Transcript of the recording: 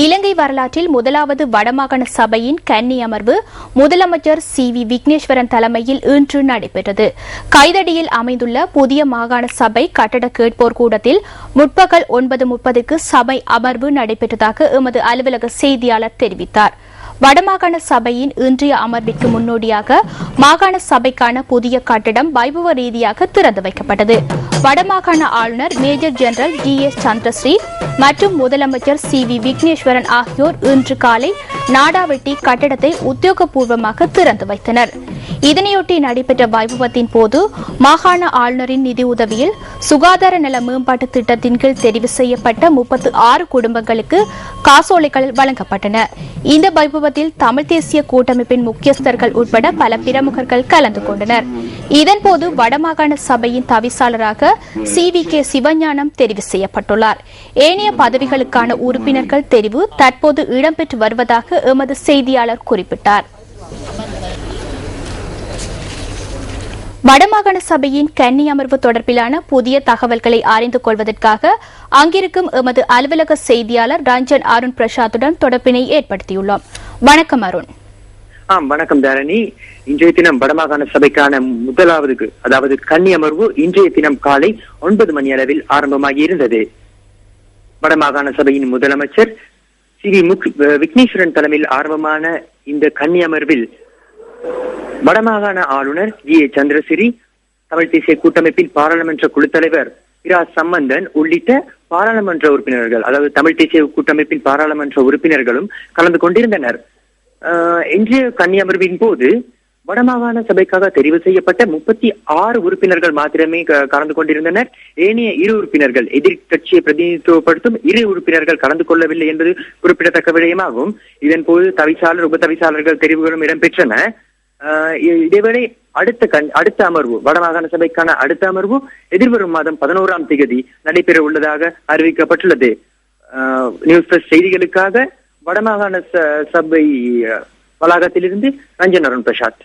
இலங்கை வரலாற்றில் முதலாவது வடமாகாண சபையின் கன்னி அமர்வு முதலமைச்சர் சி.வி. விக்னேஸ்வரன் தலைமையில் இன்று நடைபெற்றது. கைதடியில் அமைந்துள்ள புதிய மாகாண சபை கட்டட கேட்போர் கூடத்தில் முற்பகல் 9:30க்கு சபை அமர்வு நடைபெற்றதாக எமது அலுவலக செய்தியாளர் தெரிவித்தார். வடமாகாண சபையின் இன்றைய அமர்விற்கு முன்னோடியாக மாகாண சபைக்கான புதிய கட்டடம் வைபவ ரீதியாக திறந்து வைக்கப்பட்டது. வடமாகாண ஆளுநர் மேஜர் ஜெனரல் ஜி.எஸ். சந்திரஸ்ரீ மற்றும் முதலமைச்சர் சி.வி. விக்னேஸ்வரன் ஆகியோர் இன்று காலை நாடாவெட்டி கட்டடத்தை உத்தியோகபூர்வமாக திறந்து வைத்தனர். இதனையொட்டி நடைபெற்ற வைபவத்தின் போது மாகாண ஆளுநரின் நிதியுதவியில் சுகாதார நல மேம்பாட்டு திட்டத்தின் கீழ் தெரிவு செய்யப்பட்ட 36 குடும்பங்களுக்கு காசோலைகள் வழங்கப்பட்டன. இந்த வைபவத்தில் தமிழ் தேசிய கூட்டமைப்பின் முக்கியஸ்தர்கள் உட்பட பல பிரமுகர்கள் கலந்து கொண்டனர். இதன்போது வடமாகாண சபையின் தவிசாளராக சி.வி.கே. சிவஞானம் தெரிவு செய்யப்பட்டுள்ளார். ஏனைய பதவிகளுக்கான உறுப்பினர்கள் தெரிவு தற்போது இடம்பெற்று வருவதாக எமது செய்தியாளர் குறிப்பிட்டார். வடமாகாண சபையின் கன்னி அமர்வு தொடர்பிலான புதிய தகவல்களை அறிந்து கொள்வதற்காக அங்கிருக்கும் எமது அலுவலக செய்தியாளர் ரஞ்சன் அருண் பிரசாத்துடன் தொடர்பினை ஏற்படுத்தியுள்ளோம். வணக்கம் அருண். வணக்கம் தாரணி. இன்றைய தினம் வடமாகாண சபைக்கான முதலாவது அதாவது கன்னி அமர்வு இன்றைய தினம் காலை 9 மணி அளவில் ஆரம்பமாகி இருந்தது. வடமாகாண சபையின் முதலமைச்சர் சி.வி. விக்னேஸ்வரன் தலைமையில் ஆரம்பமான இந்த கன்னி அமர்வில் வடமாகாண ஆளுநர் ஜி.எஸ். சந்திரஸ்ரீ, தமிழ் தேசிய கூட்டமைப்பின் பாராளுமன்ற குழு தலைவர் இரா சம்பந்தன் உள்ளிட்ட பாராளுமன்ற உறுப்பினர்கள், அதாவது தமிழ் தேசிய கூட்டமைப்பின் பாராளுமன்ற உறுப்பினர்களும் கலந்து கொண்டிருந்தனர். இன்றைய கன்னி அமர்வின் போது வடமாகாண சபைக்காக தெரிவு செய்யப்பட்ட 36 உறுப்பினர்கள் மாத்திரமே கலந்து கொண்டிருந்தனர். ஏனைய 2 உறுப்பினர்கள், எதிர்கட்சியை பிரதிநிதித்துவப்படுத்தும் 2 உறுப்பினர்கள் கலந்து கொள்ளவில்லை என்பது குறிப்பிடத்தக்க விடயமாகும். இதன் போது தவிசாளர், உப தவிசாளர்கள் தெரிவுகளும் இடம்பெற்றன. இதேவேளை அடுத்த அமர்வு, வடமாகாண சபைக்கான அடுத்த அமர்வு எதிர்வரும் மாதம் 11ஆம் தேதி நடைபெற உள்ளதாக அறிவிக்கப்பட்டுள்ளது. நியூஸ் பிளஸ் செய்திகளுக்காக வடமாகாண சபை வளாகத்திலிருந்து ரஞ்சன் அருண் பிரசாத்.